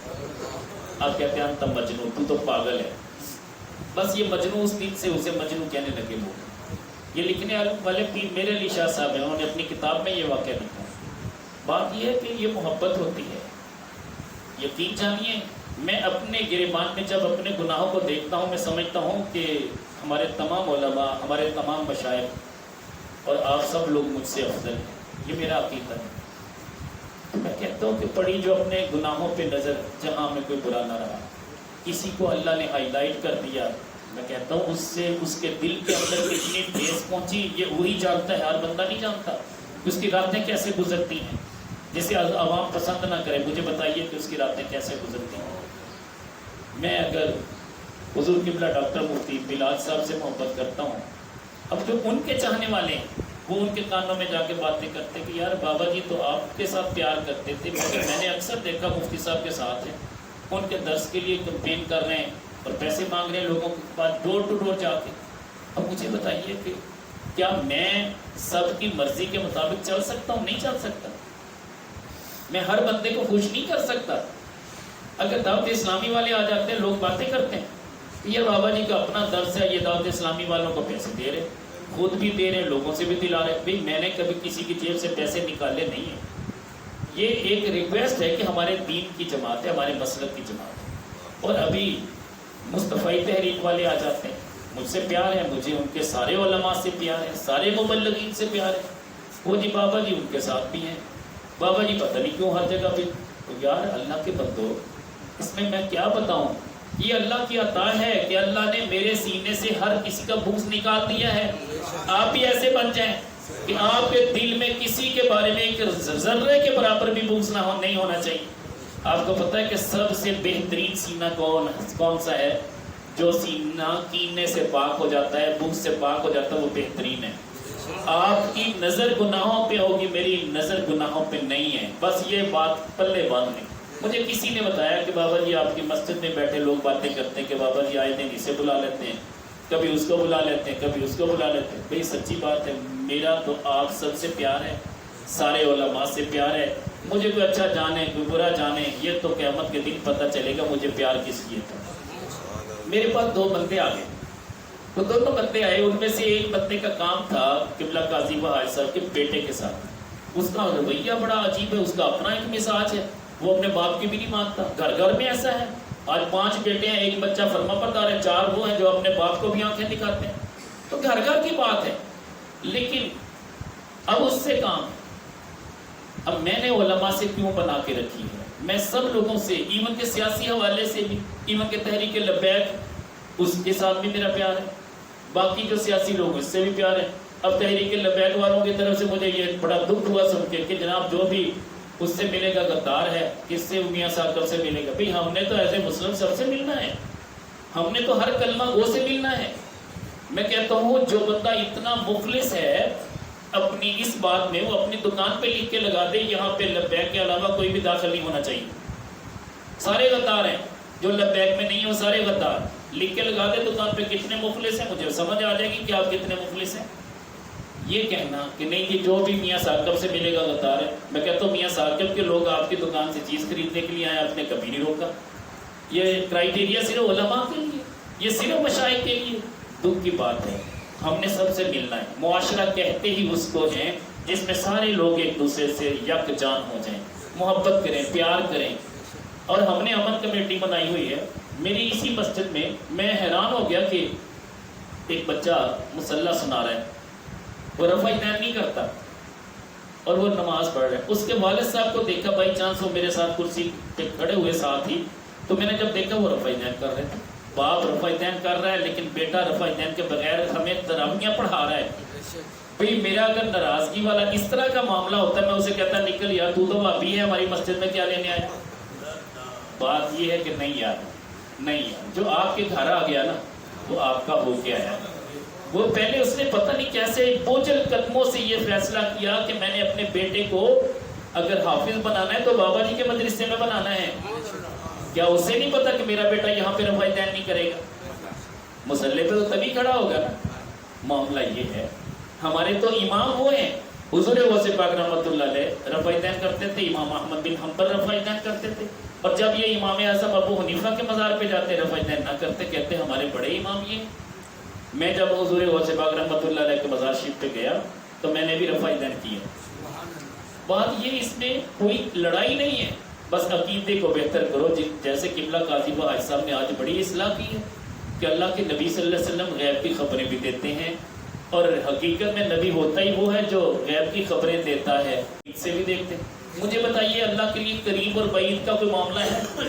آپ کہتے ہیں انت مجنون، تو تو پاگل ہے۔ بس یہ مجنون اس دن سے اسے مجنون کہنے لگے لوگ۔ یہ لکھنے والے پیر میرے علی شاہ صاحب ہیں، انہوں نے اپنی کتاب میں یہ واقعہ لکھا۔ بات یہ ہے کہ یہ محبت ہوتی ہے، یقین جانیے میں اپنے گریبان میں جب اپنے گناہوں کو دیکھتا ہوں میں سمجھتا ہوں کہ ہمارے تمام علماء، ہمارے تمام مشائخ اور آپ سب لوگ مجھ سے افضل ہیں، یہ میرا عقیدہ ہے۔ میں کہتا ہوں کہ پڑھی جو اپنے گناہوں پہ نظر، جہاں میں کوئی برا نہ رہا، کسی کو اللہ نے ہائی لائٹ کر دیا، میں کہتا ہوں اس سے اس کے دل کے اندر کتنی ٹھیس پہنچی یہ وہی جانتا ہے، ہر بندہ نہیں جانتا۔ اس کی راتیں کیسے گزرتی ہیں، جسے عوام پسند نہ کرے، مجھے بتائیے کہ اس کی راتیں کیسے گزرتی ہیں۔ میں اگر حضور قبلہ ڈاکٹر مفتی بلال صاحب سے محبت کرتا ہوں، اب جو ان کے چاہنے والے ہیں وہ ان کے کانوں میں جا کے باتیں کرتے کہ یار بابا جی تو آپ کے ساتھ پیار کرتے تھے، مگر میں نے اکثر دیکھا مفتی صاحب کے ساتھ ہیں، ان کے درس کے لیے کمپین کر رہے ہیں اور پیسے مانگ رہے ہیں لوگوں کے پاس ڈور ٹو ڈور جا کے۔ اب مجھے بتائیے کہ کیا میں سب کی مرضی کے مطابق چل سکتا ہوں؟ نہیں چل سکتا۔ میں ہر بندے کو خوش نہیں کر سکتا۔ اگر دعوت اسلامی والے آ جاتے ہیں، لوگ باتیں کرتے ہیں کہ یہ بابا جی کا اپنا درس ہے، یہ دعوت اسلامی والوں کو پیسے دے رہے، خود بھی دے رہے، لوگوں سے بھی دلا رہے۔ بھئی میں نے کبھی کسی کی جیب سے پیسے نکالے نہیں ہیں۔ یہ ایک ریکویسٹ ہے کہ ہمارے دین کی جماعت ہے، ہمارے مسلک کی جماعت ہے۔ اور ابھی مصطفی تحریک والے آ جاتے ہیں، مجھ سے پیار ہے، مجھے ان کے سارے علماء سے پیار ہے، سارے مبلغین سے پیار ہے۔ وہ جی بابا جی ان کے ساتھ بھی ہیں، بابا جی پتہ نہیں کیوں ہر جگہ پہ۔ تو یار اللہ کے بندو، اس میں کیا بتاؤں؟ یہ اللہ کی عطا ہے کہ اللہ نے میرے سینے سے ہر کسی کا بغض نکال دیا ہے۔ آپ بھی ایسے بن جائیں کہ آپ کے دل میں کسی کے بارے میں ایک ذرے کے برابر بھی بغض نہیں ہونا چاہیے۔ آپ کو پتہ ہے کہ سب سے بہترین سینہ کون سا ہے؟ جو سینہ کینے سے پاک ہو جاتا ہے، بغض سے پاک ہو جاتا ہے، وہ بہترین ہے۔ آپ کی نظر گناہوں پہ ہوگی، میری نظر گناہوں پہ نہیں ہے۔ بس یہ بات پلے باندھ لیں۔ مجھے کسی نے بتایا کہ بابا جی آپ کی مسجد میں بیٹھے لوگ باتیں کرتے ہیں کہ بابا جی آئے دن اسے بلا لیتے ہیں، کبھی اس کو بلا لیتے ہیں، کبھی اس کو بلا لیتے ہیں۔ بھئی سچی بات ہے، میرا تو آپ سب سے پیار ہے، سارے علماء سے پیار ہے۔ مجھے کوئی اچھا جانے کوئی برا جانے، یہ تو قیامت کے دن پتہ چلے گا مجھے پیار کس کی ہے۔ میرے پاس 2 بندے آ گئے، تو دونوں بندے آئے، ان میں سے ایک بندے کا کام تھا قبلہ قاضی وحاج صاحب کے بیٹے کے ساتھ۔ اس کا رویہ بڑا عجیب ہے، اس کا اپنا ایک مزاج ہے، وہ اپنے باپ کی بھی نہیں مانتا۔ گھر گھر میں ایسا ہے، آج 5 بیٹے ہیں، ایک بچہ فرما بردار ہے، 4 وہ ہیں جو اپنے باپ کو بھی آنکھیں دکھاتے ہیں۔ تو گھر گھر کی بات ہے، لیکن اب اس سے کام ہے۔ اب میں نے علماء سے کیوں بنا کے رکھی ہے؟ میں سب لوگوں سے، ایون کے سیاسی حوالے سے بھی، ایون کے تحریک لبیک اس کے ساتھ بھی میرا پیار ہے، باقی جو سیاسی لوگ اس سے بھی پیار ہے۔ اب تحریک لبیک والوں کی طرف سے مجھے یہ بڑا دکھ ہوا سن کے کہ جناب جو بھی اس سے ملے گا غدار ہے، کس سے میاں صاحب سے ملے گا؟ بھئی ہم نے تو ایسے مسلم سب سے ملنا ہے، ہم نے تو ہر کلمہ گو سے ملنا ہے۔ میں کہتا ہوں جو بندہ اتنا مخلص ہے اپنی اس بات میں، وہ اپنی دکان پہ لکھ کے لگا دے یہاں پہ لبیک کے علاوہ کوئی بھی داخل نہیں ہونا چاہیے۔ سارے غدار ہیں، جو لبیک میں نہیں ہو سارے غدار، لکھ کے لگا دے دکان پہ کتنے مخلص ہیں، مجھے سمجھ آ جائے گی کہ آپ کتنے مخلص ہیں۔ یہ کہنا کہ نہیں یہ جو بھی میاں ثاقب سے ملے گا غدار ہے، میں کہتا ہوں میاں ثاقب کے لوگ آپ کی دکان سے چیز خریدنے کے لیے آئے، آپ نے کبھی نہیں روکا۔ یہ کرائیٹیریا صرف علماء کے لیے، یہ صرف مشائخ کے لیے۔ دکھ کی بات ہے، ہم نے سب سے ملنا ہے۔ معاشرہ کہتے ہی اس کو ہیں جس میں سارے لوگ ایک دوسرے سے یک جان ہو جائیں، محبت کریں، پیار کریں۔ اور ہم نے امن کمیٹی بنائی ہوئی ہے میری اسی مسجد میں۔ میں حیران ہو گیا کہ ایک بچہ مصلی سنا رہا ہے، وہ رفع دین نہیں کرتا اور وہ نماز پڑھ رہا ہے۔ اس کے والد صاحب کو دیکھا، بائی چانس وہ میرے ساتھ کرسی پہ کھڑے ہوئے ساتھ ہی، تو میں نے جب دیکھا وہ رفع دین کر رہے تھے۔ باپ رفع دین کر رہا ہے لیکن بیٹا رفع دین کے بغیر ہمیں تراویحاں پڑھا رہا ہے۔ بھئی میرا اگر ناراضگی والا اس طرح کا معاملہ ہوتا ہے، میں اسے کہتا نکل یار، تو وہابی ہے، ہماری مسجد میں کیا لینے آیا؟ بات یہ ہے کہ نہیں یار، نہیں یار، جو آپ کے گھر آ گیا نا وہ آپ کا ہو کے آیا۔ وہ پہلے اس نے پتہ نہیں کیسے بوجھل قدموں سے یہ فیصلہ کیا کہ میں نے اپنے بیٹے کو اگر حافظ بنانا ہے تو بابا جی کے مدرسے میں بنانا ہے۔ کیا اسے نہیں پتا کہ میرا بیٹا یہاں پہ رفع دین نہیں کرے گا؟ مصلی پہ تو تبھی کھڑا ہوگا نا۔ معاملہ یہ ہے، ہمارے تو امام وہ ہیں، حضور غوث پاک رحمۃ اللہ علیہ رفع دین کرتے تھے، امام احمد بن حنبل رفع دین کرتے تھے، اور جب یہ امام اعظم ابو حنیفہ کے مزار پہ جاتے رفع دین نہ کرتے، کہتے ہمارے بڑے امام یہ۔ میں جب حضور غوث پاک رحمۃ اللہ علیہ کے مزار شریف پہ گیا تو میں نے بھی رفع دین کیا۔ بات یہ، اس میں کوئی لڑائی نہیں ہے، بس عقیدے کو بہتر کرو۔ جیسے قبلہ قاضی وحاج صاحب نے آج بڑی اصلاح کی ہے کہ اللہ کے نبی صلی اللہ علیہ وسلم غیب کی خبریں بھی دیتے ہیں، اور حقیقت میں نبی ہوتا ہی وہ ہے جو غیب کی خبریں دیتا ہے، اس سے بھی دیکھتے ہیں۔ مجھے بتائیے اللہ کے لیے قریب اور بعید کا کوئی معاملہ ہے؟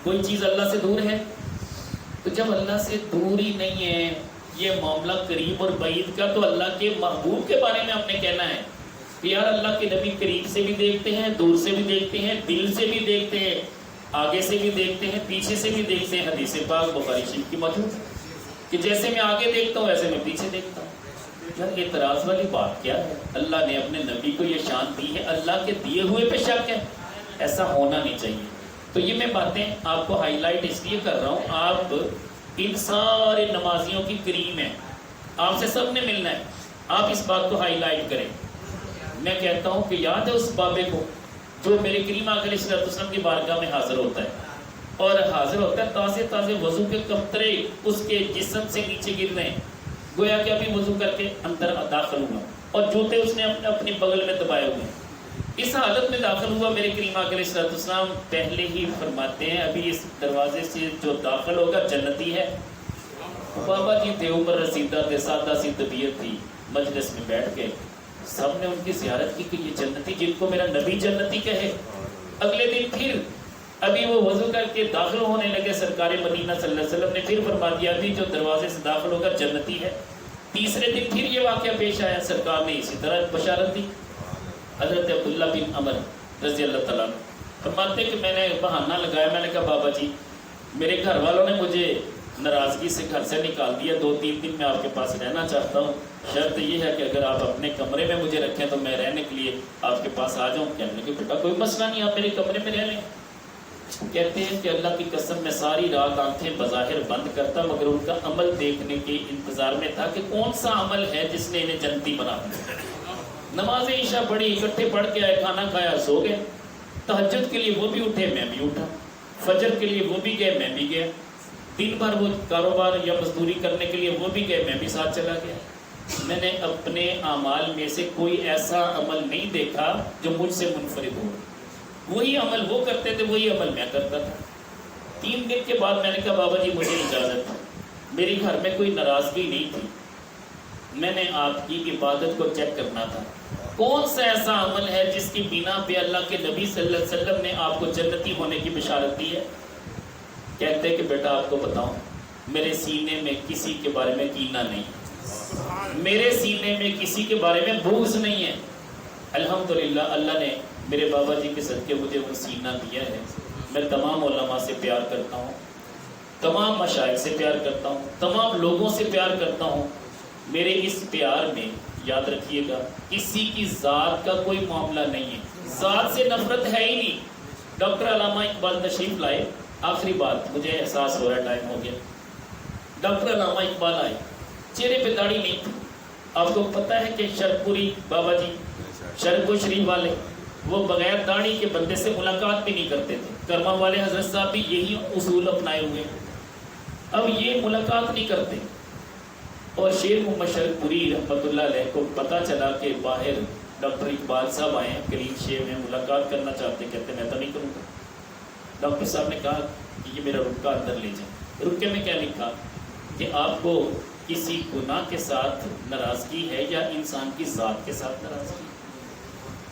کوئی چیز اللہ سے دور ہے؟ تو جب اللہ سے دور ہی نہیں ہے یہ معاملہ قریب اور بعید کا، تو اللہ کے محبوب کے بارے میں ہم نے کہنا ہے کہ یار اللہ کے نبی قریب سے بھی دیکھتے ہیں، دور سے بھی دیکھتے ہیں، دل سے بھی دیکھتے ہیں۔ آگے سے بھی دیکھتے ہیں پیچھے سے بھی دیکھتے ہیں. حدیث پاک بخاری شریف کی موجود ہے کہ جیسے میں آگے دیکھتا ہوں ویسے میں پیچھے دیکھتا ہوں. یار اعتراض والی بات کیا ہے؟ اللہ نے اپنے نبی کو یہ شان دی ہے, اللہ کے دیے ہوئے پہ شک ہے؟ ایسا ہونا نہیں چاہیے. تو یہ میں باتیں آپ کو ہائی لائٹ اس لیے کر رہا ہوں, آپ ان سارے نمازیوں کی کریم ہیں, آپ سے سب نے ملنا ہے, آپ اس بات کو ہائی لائٹ کریں. میں کہتا ہوں کہ یاد ہے اس بابے کو جو میرے کریم آقا علیہ السلام کی بارگاہ میں حاضر ہوتا ہے, اور حاضر ہوتا ہے تازے تازے وضو کے قطرے اس کے جسم سے نیچے گر رہے ہیں, گویا کہ ابھی وضو کر کے اندر داخل ہوا, اور جوتے اس نے اپنی بغل میں دبائے ہوئے ہیں. اس حالت میں داخل ہوا, میرے کریم آقا علیہ السلام پہلے ہی فرماتے ہیں ابھی اس دروازے سے جو داخل ہوگا جنتی ہے. بابا جی تھے, عمر رسیدہ تھے, سادہ سی طبیعت تھی, مجلس میں بیٹھ گئے, سب نے ان کی زیارت کی کہ یہ جنتی جن کو میرا نبی جنتی کہے. اگلے دن پھر ابھی وہ وضو کر کے داخل ہونے لگے, سرکار مدینہ صلی اللہ علیہ وسلم نے پھر فرما دیا ابھی جو دروازے سے داخل ہوگا جنتی ہے. تیسرے دن پھر یہ واقعہ پیش آیا, سرکار نے اسی طرح بشارت دی. حضرت عبداللہ بن عمر رضی اللہ تعالیٰ فرماتے کہ میں نے بہانہ لگایا, میں نے کہا بابا جی میرے گھر والوں نے مجھے ناراضگی سے گھر سے نکال دیا, 2-3 دن میں آپ کے پاس رہنا چاہتا ہوں, شرط یہ ہے کہ اگر آپ اپنے کمرے میں مجھے رکھیں تو میں رہنے کے لیے آپ کے پاس آ جاؤں. کہنے کہ بیٹا کوئی مسئلہ نہیں, آپ میرے کمرے میں رہ لیں. کہتے ہیں کہ اللہ کی قسم میں ساری رات آنکھیں بظاہر بند کرتا مگر ان کا عمل دیکھنے کے انتظار میں تھا کہ کون سا عمل ہے جس نے انہیں جنتی بنا دیا. نماز عشاء پڑھی, اکٹھے پڑھ کے آئے, کھانا کھایا, سو گئے. تہجد کے لیے وہ بھی اٹھے, میں بھی اٹھا. فجر کے لیے وہ بھی گئے, میں بھی گیا. دن بھر وہ کاروبار یا مزدوری کرنے کے لیے وہ بھی گئے, میں بھی ساتھ چلا گیا. میں نے اپنے اعمال میں سے کوئی ایسا عمل نہیں دیکھا جو مجھ سے منفرد ہو. وہی عمل وہ کرتے تھے, وہی عمل میں کرتا تھا. 3 دن کے بعد میں نے کہا بابا جی مجھے اجازت ہے, میری گھر میں کوئی ناراضگی نہیں تھی, میں نے آپ کی عبادت کو چیک کرنا تھا, کون سا ایسا عمل ہے جس کی بنا پہ اللہ کے نبی صلی اللہ علیہ وسلم نے آپ کو جنتی ہونے کی بشارت دی ہے. کہتے ہیں کہ بیٹا آپ کو بتاؤں, میرے سینے میں کسی کے بارے میں کینہ نہیں, میرے سینے میں کسی کے بارے میں بغض نہیں ہے. الحمدللہ اللہ نے میرے بابا جی کے صدقے مجھے وہ سینہ دیا ہے. میں تمام علماء سے پیار کرتا ہوں, تمام مشائخ سے پیار کرتا ہوں, تمام لوگوں سے پیار کرتا ہوں. میرے اس پیار میں یاد رکھیے گا کسی کی ذات کا کوئی معاملہ نہیں ہے, ذات سے نفرت ہے ہی نہیں. ڈاکٹر علامہ اقبال تشریف لائے, آخری بات مجھے احساس ہو رہا ہے, ٹائم ہو گیا. ڈاکٹر علامہ اقبال آئے, چہرے پہ داڑھی نہیں تھی. آپ کو پتہ ہے کہ شرپوری بابا جی, شرپور شریف والے, وہ بغیر داڑھی کے بندے سے ملاقات بھی نہیں کرتے تھے. کرما والے حضرت صاحب بھی یہی اصول اپنائے ہوئے. اب یہ ملاقات نہیں کرتے, اور شیر محمد شرپوری رحمۃ اللہ علیہ کو پتہ چلا کہ باہر ڈاکٹر اقبال صاحب آئے ہیں, کریم شیر میں ملاقات کرنا چاہتے, کہتے میں تو نہیں کروں گا. ڈاکٹر صاحب نے کہا کہ یہ میرا رکا اندر لے جائیں. رکے میں کیا لکھا کہ آپ کو کسی گناہ کے ساتھ ناراضگی ہے یا انسان کی ذات کے ساتھ ناراضگی؟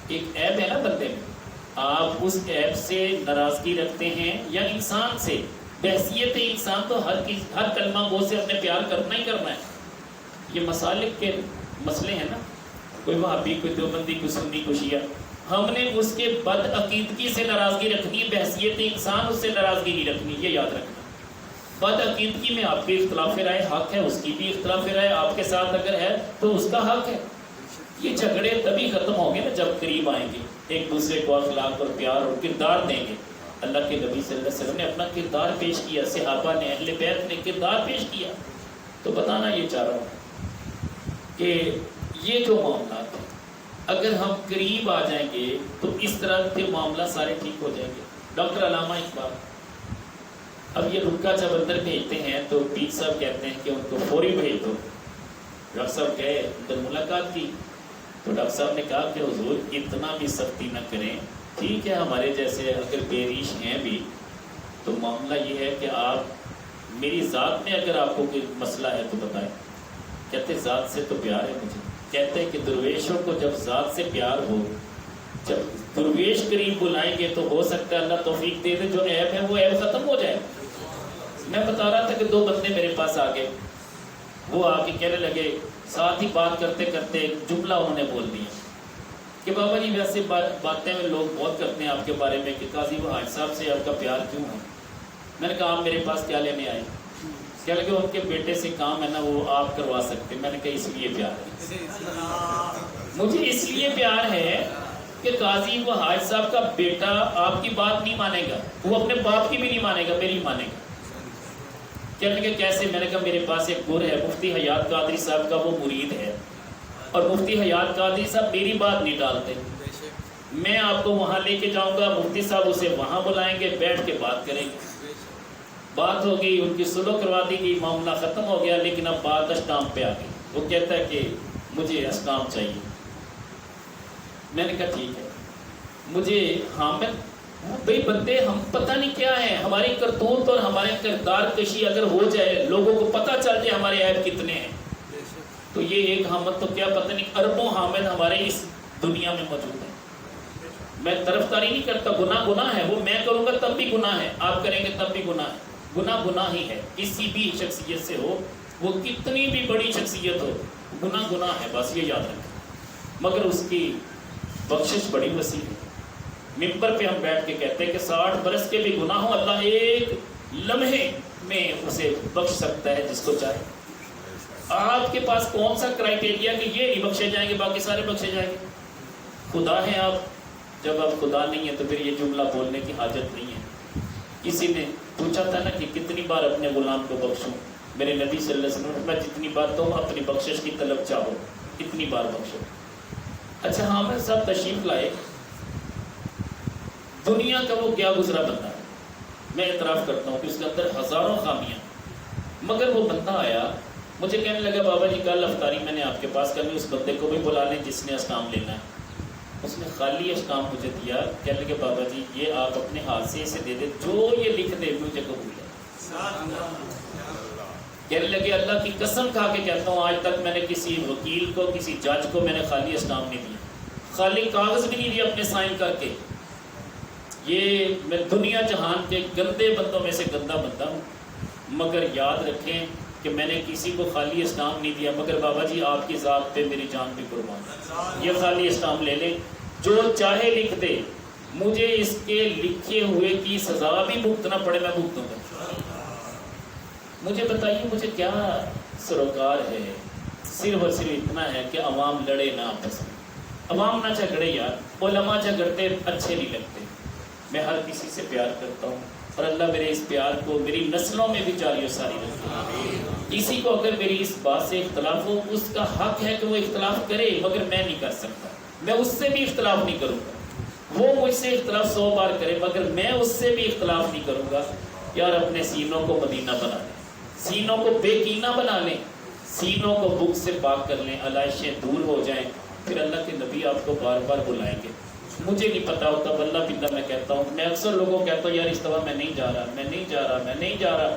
ایک عیب ہے نا بندے میں, آپ اس عیب سے ناراضگی رکھتے ہیں یا انسان سے؟ بحثیت انسان تو ہر کلمہ گو سے اپنے پیار کرنا ہی کرنا ہے. یہ مسالک کے مسئلے ہیں نا, کوئی وہابی, کوئی دیوبندی, کوئی سنی, کوئی شیعہ, ہم نے اس کے بد عقیدگی سے ناراضگی رکھنی ہے, بحثیت انسان اس سے ناراضگی نہیں رکھنی, یہ یاد رکھنا. بد عقیدگی میں آپ کے اختلاف رائے حق ہے, اس کی بھی اختلاف رائے آپ کے ساتھ اگر ہے تو اس کا حق ہے. یہ جھگڑے تبھی ختم ہوں گے نا جب قریب آئیں گے, ایک دوسرے کو اخلاق اور پیار اور کردار دیں گے. اللہ کے نبی صلی اللہ علیہ وسلم نے اپنا کردار پیش کیا, صحابہ نے, اہل بیت نے کردار پیش کیا. تو بتانا یہ چاہ رہا ہوں کہ یہ جو معاملات ہیں اگر ہم قریب آ جائیں گے تو اس طرح کے معاملہ سارے ٹھیک ہو جائیں گے. ڈاکٹر علامہ اقبال اب یہ رکا جب اندر بھیجتے ہیں تو پیر صاحب کہتے ہیں کہ ان کو فوری بھیج دو. ڈاکٹر صاحب گئے, اندر ملاقات کی تو ڈاکٹر صاحب نے کہا کہ حضور اتنا بھی سختی نہ کریں, ٹھیک ہے ہمارے جیسے اگر بے ریش ہیں بھی تو معاملہ یہ ہے کہ آپ میری ذات میں اگر آپ کو کوئی مسئلہ ہے تو بتائیں. کہتے ذات سے تو پیار ہے مجھے. کہتے ہیں کہ درویشوں کو جب ذات سے پیار ہو, جب درویش قریب بلائیں گے تو ہو سکتا ہے اللہ توفیق دے دے, جو عیب ہے وہ عیب ختم ہو جائے. میں بتا رہا تھا کہ 2 بندے میرے پاس آ گئے, وہ آ کے کہنے لگے, ساتھ ہی بات کرتے کرتے ایک جملہ انہوں نے بول دیا کہ بابا جی ویسے باتیں میں لوگ بہت کرتے ہیں آپ کے بارے میں کہ قاضی وہاج صاحب سے آپ کا پیار کیوں ہے؟ میں نے کہا آپ میرے پاس کیا لینے آئے؟ کیا لگے ان کے بیٹے سے کام ہے نا وہ آپ کروا سکتے. میں نے کہا اس لیے پیار ہے, مجھے اس لیے پیار ہے کہ قاضی وہاج صاحب کا بیٹا آپ کی بات نہیں مانے گا, وہ اپنے باپ کی بھی نہیں مانے گا, میری مانے گا. کیا لگے کیسے؟ میں نے کہا میرے پاس ایک گر ہے, مفتی حیات قادری صاحب کا وہ مرید ہے, اور مفتی حیات قادری صاحب میری بات نہیں ڈالتے. میں آپ کو وہاں لے کے جاؤں گا, مفتی صاحب اسے وہاں بلائیں گے, بیٹھ کے بات کریں گے. بات ہوگی, ان کی سلو کروا دی گئی, معاملہ ختم ہو گیا. لیکن اب بات اسٹامپ پہ آ گئی. وہ کہتا ہے کہ مجھے اسٹامپ چاہیے. میں نے کہا ٹھیک ہے. مجھے حامد بھئی بندے ہم پتہ نہیں کیا ہے, ہماری کرتوت اور ہمارے کردار کشی اگر ہو جائے, لوگوں کو پتہ چل جائے ہمارے عیب کتنے ہیں, تو یہ ایک حامد تو کیا پتہ نہیں اربوں حامد ہمارے اس دنیا میں موجود ہیں. میں طرفداری نہیں کرتا, گناہ گناہ ہے, وہ میں کروں گا تب بھی گناہ ہے, آپ کریں گے تب بھی گناہ ہے. گناہ گناہ ہی ہے, کسی بھی شخصیت سے ہو, وہ کتنی بھی بڑی شخصیت ہو, گناہ گناہ ہے, بس یہ یاد رکھیں. مگر اس کی بخشش بڑی وسیع ہے. ممبر پہ ہم بیٹھ کے کہتے ہیں کہ 60 برس کے بھی گناہ ہوں, اللہ ایک لمحے میں اسے بخش سکتا ہے جس کو چاہے. آپ کے پاس کون سا کرائٹیریا کہ یہ نہیں بخشے جائیں گے باقی سارے بخشے جائیں گے؟ خدا ہیں آپ, جب آپ خدا نہیں ہیں تو پھر یہ جملہ بولنے کی حاجت نہیں ہے. کسی نے پوچھا تھا نا کہ کتنی بار اپنے غلام کو بخشوں, میرے نبی صلی اللہ علیہ وسلم میں جتنی بار تم اپنی بخشش کی طلب چاہو اتنی بار بخشو. اچھا حامد صاحب تشریف لائے, دنیا کا وہ کیا گزرا بندہ ہے, میں اعتراف کرتا ہوں کہ اس کے اندر ہزاروں خامیاں, مگر وہ بندہ آیا مجھے کہنے لگا بابا جی کل افطاری میں نے آپ کے پاس کرنی, اس بندے کو بھی بلا لیں جس نے اسٹامپ لینا ہے. اس نے خالی اسٹامپ مجھے دیا, کہنے لگے بابا جی یہ آپ اپنے ہاتھ سے اسے دے دیں, جو یہ لکھ دے مجھے قبول ہے. کہنے لگے اللہ کی قسم کھا کے کہتا ہوں آج تک میں نے کسی وکیل کو کسی جج کو میں نے خالی اسٹامپ نہیں دیا, خالی کاغذ بھی نہیں دیا اپنے سائن کر کے. یہ میں دنیا جہان کے گندے بندوں میں سے گندا بندہ ہوں, مگر یاد رکھیں کہ میں نے کسی کو خالی اسٹامپ نہیں دیا. مگر بابا جی آپ کی ذات پہ میری جان بھی قربان, یہ خالی اسٹامپ لے لیں, جو چاہے لکھ دے, مجھے اس کے لکھے ہوئے کی سزا بھی بھگتنا پڑے میں بھگتوں گا. مجھے بتائیے مجھے کیا سروکار ہے, صرف اور صرف اتنا ہے کہ عوام لڑے نہ آپس میں, عوام نہ جھگڑے یار, علماء جھگڑتے اچھے نہیں لگتے. میں ہر کسی سے پیار کرتا ہوں اور اللہ میرے اس پیار کو میری نسلوں میں بھی جاری و ساری رکھے. کسی کو اگر میری اس بات سے اختلاف ہو, اس کا حق ہے کہ وہ اختلاف کرے, مگر میں نہیں کر سکتا. میں اس سے بھی اختلاف نہیں کروں گا, وہ مجھ سے اختلاف 100 بار کرے مگر میں اس سے بھی اختلاف نہیں کروں گا. یار اپنے سینوں کو مدینہ بنا لیں, سینوں کو بے کینہ بنا لیں, سینوں کو بغض سے پاک کر لیں, علائشیں دور ہو جائیں, پھر اللہ کے نبی آپ کو بار بار بلائیں گے. مجھے نہیں پتا ہوتا, بلّہ بلّہ میں کہتا ہوں, میں اکثر لوگوں کو کہتا ہوں یار اس دفعہ میں نہیں جا رہا, میں نہیں جا رہا, میں نہیں جا رہا,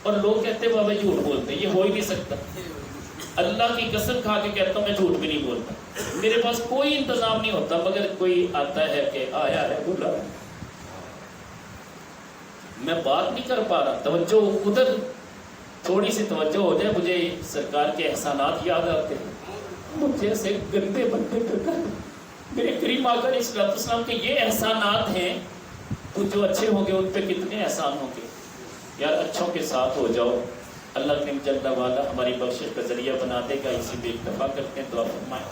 اور لوگ کہتے ہیں بابا جھوٹ بولتے ہیں, یہ ہو ہی نہیں سکتا. اللہ کی قسم کھا کے کہتا ہوں میں جھوٹ بھی نہیں بولتا, میرے پاس کوئی انتظام نہیں ہوتا, مگر کوئی آتا ہے کہ آیا ہے بولا, میں بات نہیں کر پا رہا, توجہ ادھر تھوڑی سی توجہ ہو جائے. مجھے سرکار کے احسانات یاد آتے ہیں, مجھے سے گندے بندے پر میرے کریم آقا علیہ السلام کے یہ احسانات ہیں, تو جو اچھے ہوں گے ان پہ کتنے احسان ہوں گے. یار اچھوں کے ساتھ ہو جاؤ, اللہ کریم جل وعلا ہماری بخشش کا ذریعہ بنا دے گا. اسی پہ اکتفا کرتے ہیں, دعا فرمائیں.